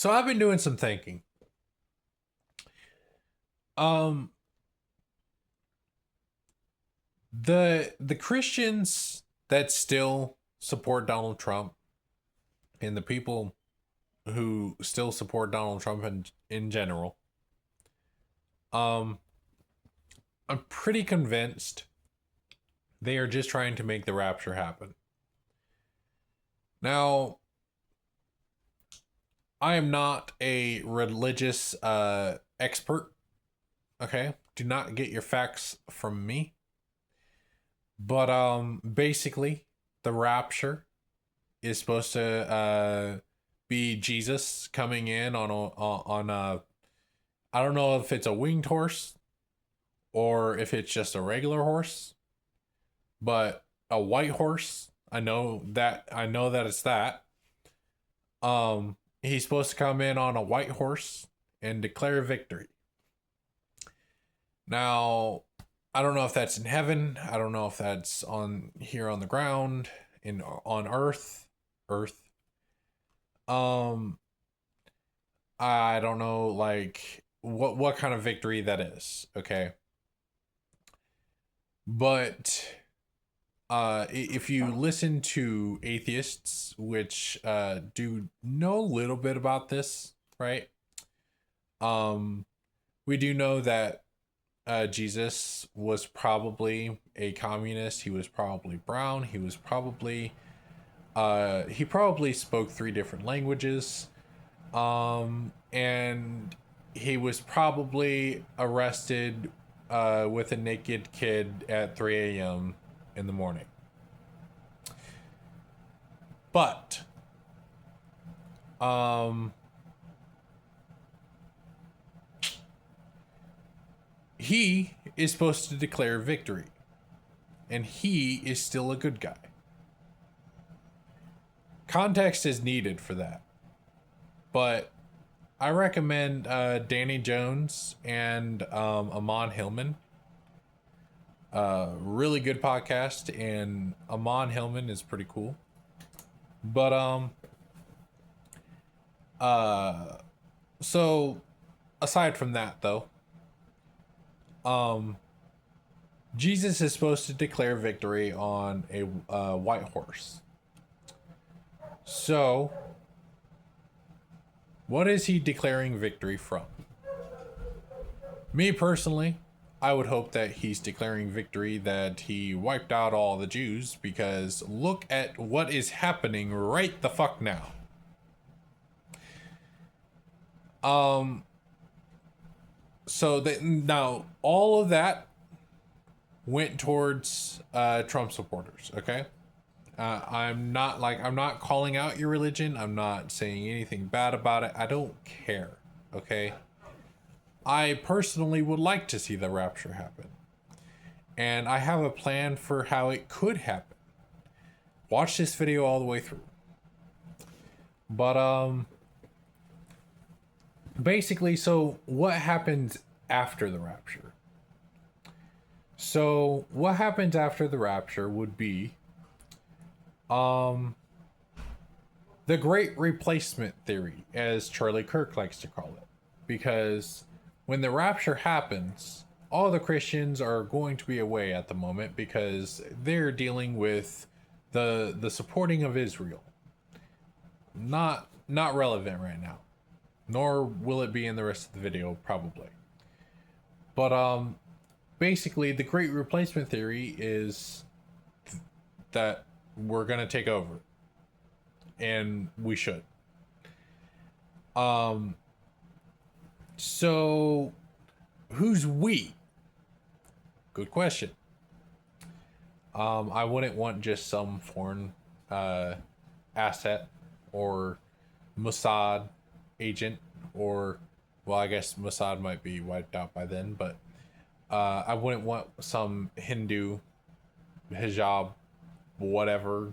So I've been doing some thinking. Um, the Christians that still support Donald Trump and the people who still support Donald Trump in general, um, I'm pretty convinced they are just trying to make the rapture happen. Now, I am not a religious expert. Okay, do not get your facts from me. But basically, the rapture is supposed to be Jesus coming in on a I don't know if it's a winged horse or if it's just a regular horse, but a white horse. I know that it's that. He's supposed to come in on a white horse and declare victory. Now, I don't know if that's in heaven. I don't know if that's on here on the ground in on earth. Earth. Um I don't know like what kind of victory that is, okay? But if you listen to atheists which do know a little bit about this, right? Um we do know that Jesus was probably a communist. He was probably brown. He probably spoke three different languages. And he was probably arrested with a naked kid at 3 a.m. in the morning. But um, he is supposed to declare victory, and he is still a good guy. Context is needed for that, but I recommend Danny Jones and Amon Hillman. Really good podcast, and Amon Hillman is pretty cool. But uh so aside from that though, um Jesus is supposed to declare victory on a white horse. So, what is he declaring victory from? Me personally, I would hope that he's declaring victory that he wiped out all the Jews, because look at what is happening right the fuck now. Um so that now all of that went towards Trump supporters, okay? I'm not calling out your religion. I'm not saying anything bad about it. I don't care, okay? I personally would like to see the rapture happen. And I have a plan for how it could happen. Watch this video all the way through. But basically, so what happens after the rapture? So what happens after the rapture would be um the great replacement theory, as Charlie Kirk likes to call it. Because when the rapture happens, all the Christians are going to be away at the moment because they're dealing with the supporting of Israel. Not relevant right now. Nor will it be in the rest of the video, probably. But basically the great replacement theory is that we're gonna take over. And we should. Um so who's we? Good question. I wouldn't want just some foreign asset or Mossad agent, or well, I guess Mossad might be wiped out by then, but I wouldn't want some Hindu hijab whatever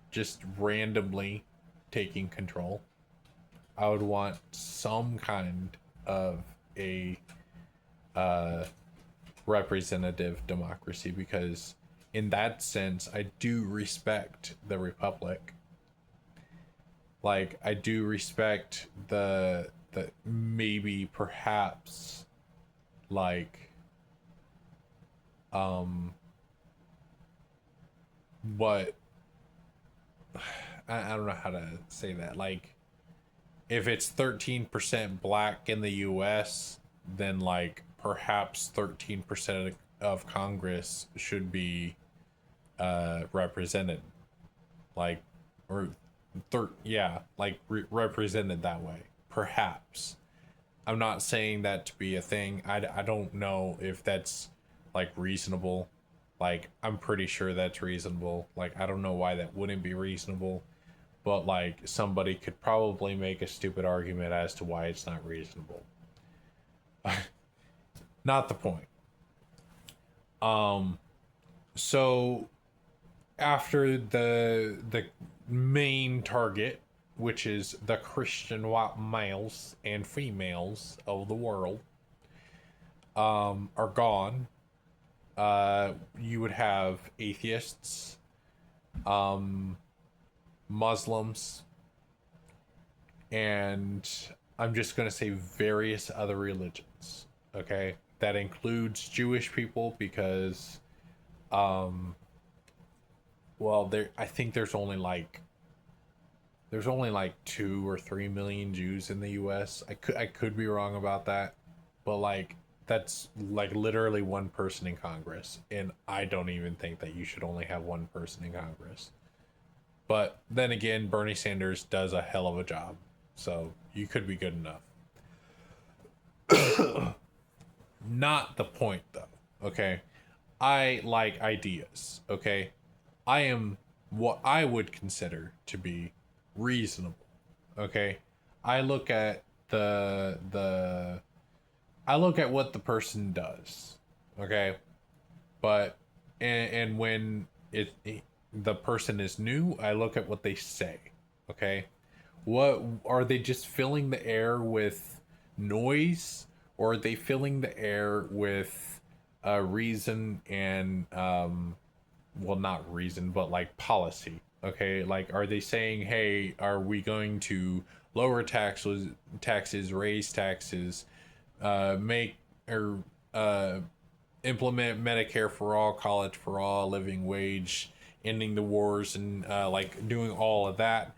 just randomly taking control. I would want some kind of a representative democracy, because in that sense I do respect the republic. Like, I do respect the maybe perhaps like um what I don't know how to say that. Like, if it's 13% black in the US, then like perhaps 13% of Congress should be represented, like, or yeah, like represented that way, perhaps. I'm not saying that to be a thing. I don't know if that's like reasonable. Like, I'm pretty sure that's reasonable. Like, I don't know why that wouldn't be reasonable, but like somebody could probably make a stupid argument as to why it's not reasonable. Not the point. um so after the main target, which is the Christian white males and females of the world, are gone, you would have atheists, um Muslims, and I'm just going to say various other religions. Okay, that includes Jewish people because, um, well, there I think there's only like 2 or 3 million Jews in the U.S. I could be wrong about that, but like that's like literally one person in Congress, and I don't even think that you should only have one person in Congress. But then again, Bernie Sanders does a hell of a job, so you could be good enough. Not the point though. Okay, I like ideas. Okay, I am what I would consider to be reasonable. Okay, I look at the I look at what the person does. Okay, but and when the person is new, I look at what they say. Okay, what are they just filling the air with noise, or are they filling the air with reason and well, not reason, but like policy? Okay, like, are they saying, hey, are we going to lower taxes, raise taxes, make or implement Medicare for all, college for all, living wage, ending the wars, and like doing all of that?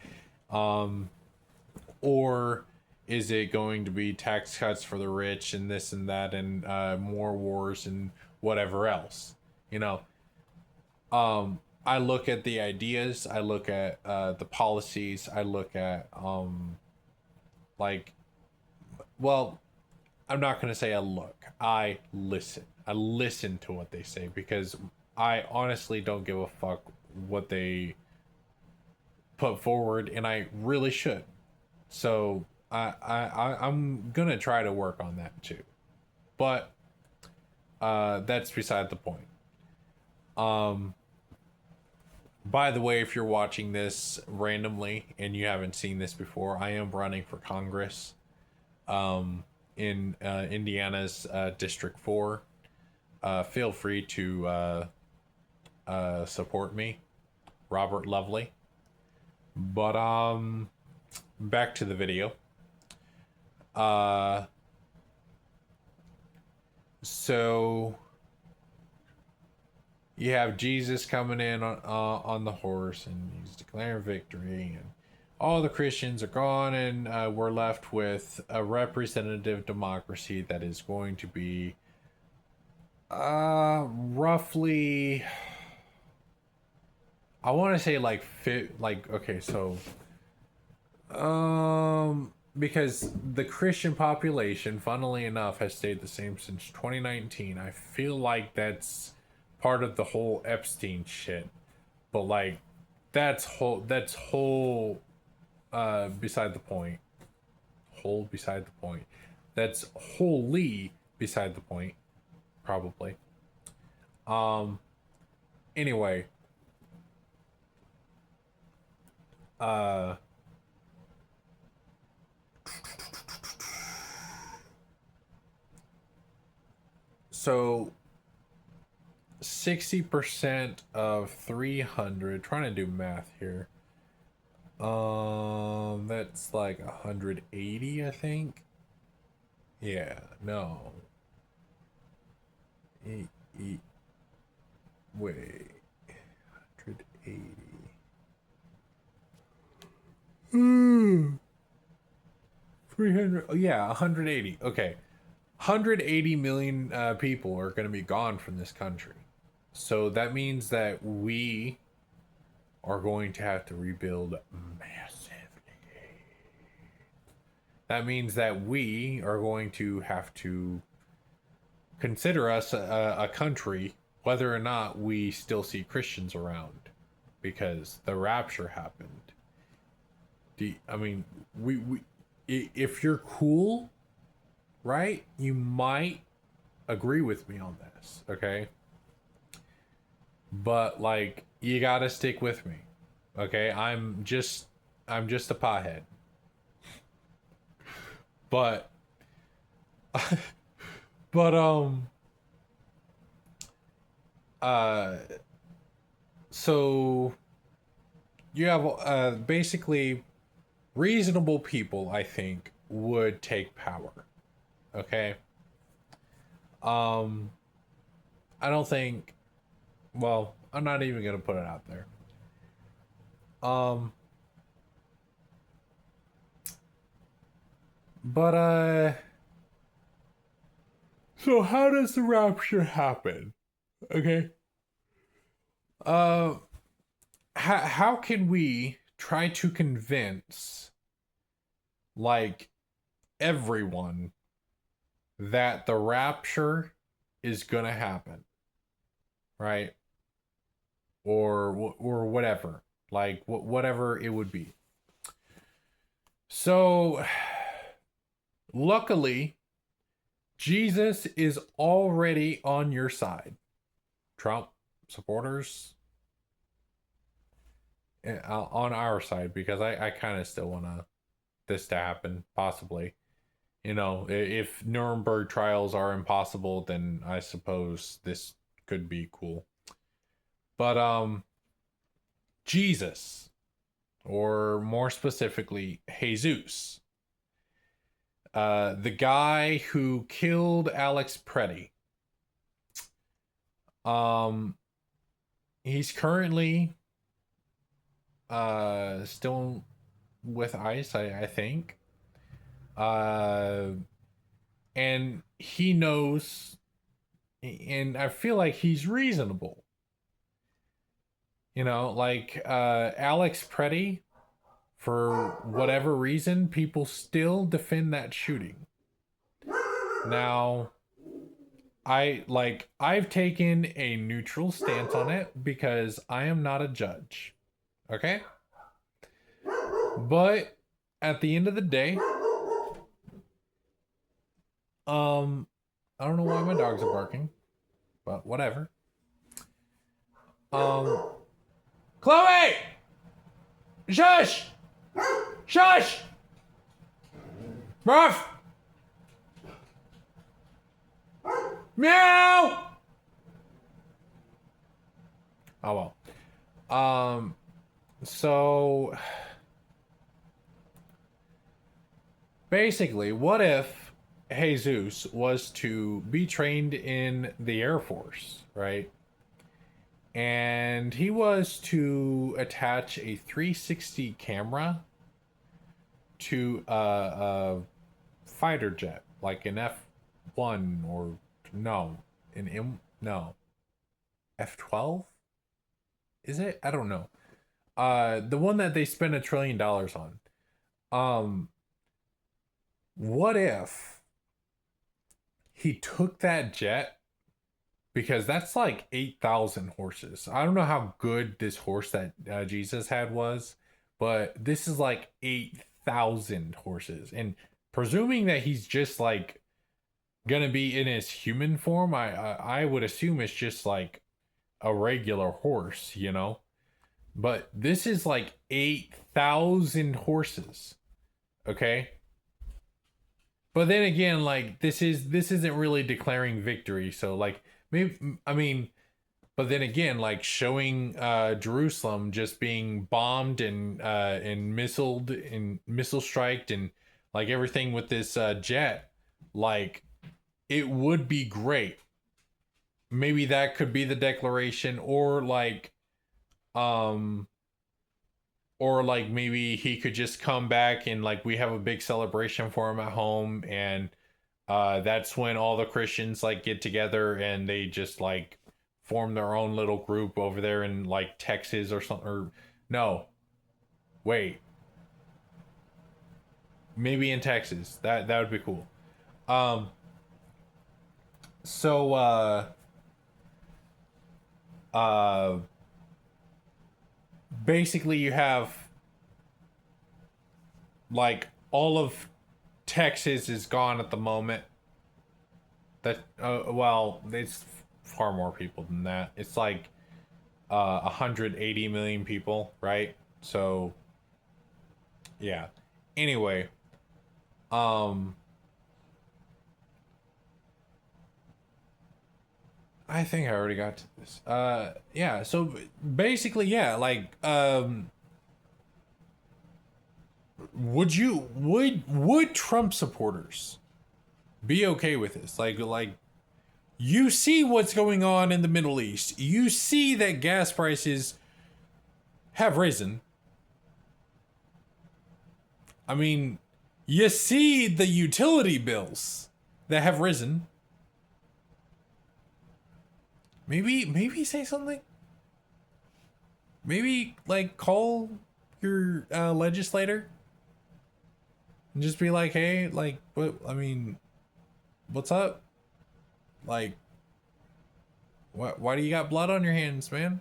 Or is it going to be tax cuts for the rich and this and that, and more wars and whatever else? You know, I look at the ideas, I look at the policies, I look at like, well, I'm not going to say I look, I listen. I listen to what they say because I honestly don't give a fuck what they put forward, and I really should. So I'm gonna try to work on that too, but that's beside the point. Um, by the way, if you're watching this randomly and you haven't seen this before, I am running for Congress, in Indiana's District 4. Feel free to support me, Robert Lovely. But back to the video. Uh, so you have Jesus coming in on the horse, and he's declaring victory, and all the Christians are gone, and we're left with a representative democracy that is going to be roughly, I want to say like fit, like, okay, so because the Christian population, funnily enough, has stayed the same since 2019. I feel like that's part of the whole Epstein shit. But like, that's whole beside the point. Whole beside the point. That's wholly beside the point, probably. Um anyway, uh so 60% of 300, trying to do math here. That's like 180, I think. Yeah, no. E e wait. 180. Hmm. 300. Oh, yeah, 180. Okay. 180 million people are going to be gone from this country. So that means that we are going to have to rebuild massively. That means that we are going to have to consider us a country whether or not we still see Christians around because the rapture happened. I mean, we if you're cool, right? You might agree with me on this, okay? But like you got to stick with me. Okay? I'm just a pothead. But but uh so you have basically reasonable people, I think, would take power. Okay? Um I don't think, well, I'm not even going to put it out there. Um but so how does the rapture happen? Okay? Uh how can we try to convince like everyone that the rapture is gonna happen, right? Or whatever, like whatever it would be. So, luckily, Jesus is already on your side. Trump supporters on our side because I kind of still want this to happen, possibly. You know, if Nuremberg trials are impossible, then I suppose this could be cool. But Jesus, or more specifically, Jesus, the guy who killed Alex Preddy. Um, he's currently still with ICE, I think. Uh, and he knows, and I feel like he's reasonable. You know, like Alex Preddy, for whatever reason, people still defend that shooting. Now, I've taken a neutral stance on it because I am not a judge. Okay? But at the end of the day, um I don't know why my dogs are barking, but whatever. Um Chloe! Shush! Shush! Ruff! Meow! Oh well. So basically, what if Jesus was to be trained in the Air Force, right? And he was to attach a 360 camera to a fighter jet, like an F1 or no, an M, no, F-12? Is it? I don't know. The one that they spent $1 trillion on. Um, what if he took that jet, because that's like 8,000 horses. I don't know how good this horse that Jesus had was, but this is like 8,000 horses. And presuming that he's just like gonna be in his human form, I would assume it's just like a regular horse, you know? But this is like 8,000 horses. Okay? But then again, like this isn't really declaring victory, so like maybe, I mean, But then again, like showing Jerusalem just being bombed and missile striked and like everything with this jet, like it would be great. Maybe that could be the declaration, um or like maybe he could just come back and like we have a big celebration for him at home, and that's when all the Christians like get together and they just like form their own little group over there in like Texas or something. Or no, wait, maybe in Texas. That would be cool. Um, so uh, basically you have like all of Texas is gone at the moment. That well, it's far more people than that. It's like 180 million people, right? So yeah. Anyway, um I think I already got to this. Yeah, so basically yeah, like would Trump supporters be okay with this? Like you see what's going on in the Middle East. You see that gas prices have risen. I mean, you see the utility bills that have risen. Maybe say something. Maybe like call your legislator and just be like, "Hey, like what I mean, what's up? Like why do you got blood on your hands, man?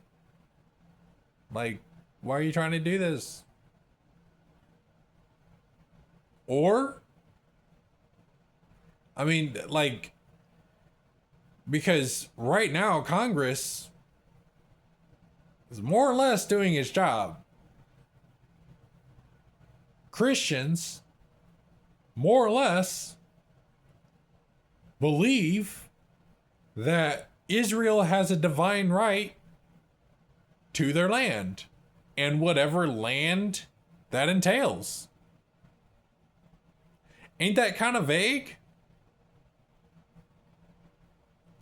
Like why are you trying to do this?" Or I mean, like because right now Congress is more or less doing its job. Christians, more or less, believe that Israel has a divine right to their land and whatever land that entails. Ain't that kind of vague?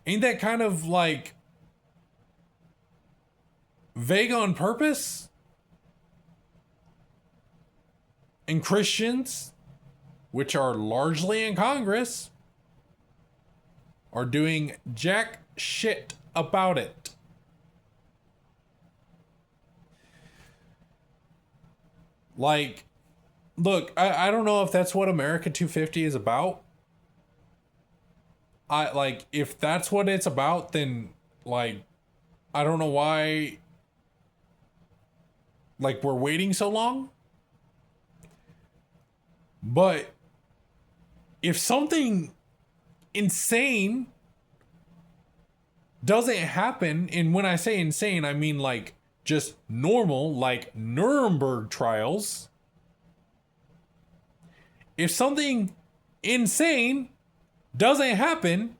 Ain't that kind of like vague on purpose? And Christians, which are largely in Congress, are doing jack shit about it. Like, look, I don't know if that's what America 250 is about. I like if that's what it's about, then like I don't know why like we're waiting so long. But if something insane doesn't happen, and when I say insane, I mean like just normal, like Nuremberg trials. If something insane doesn't happen,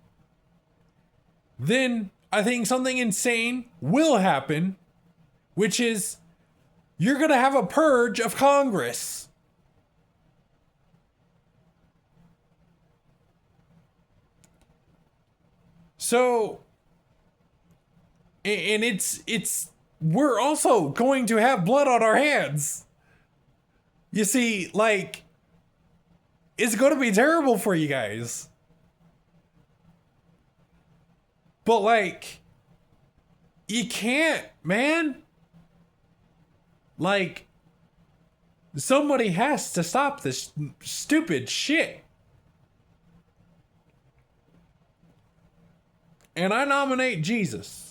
then I think something insane will happen, which is you're going to have a purge of Congress. So, and it's we're also going to have blood on our hands. You see, like, it's going to be terrible for you guys. But like, you can't, man. Like, somebody has to stop this stupid shit. And I nominate Jesus.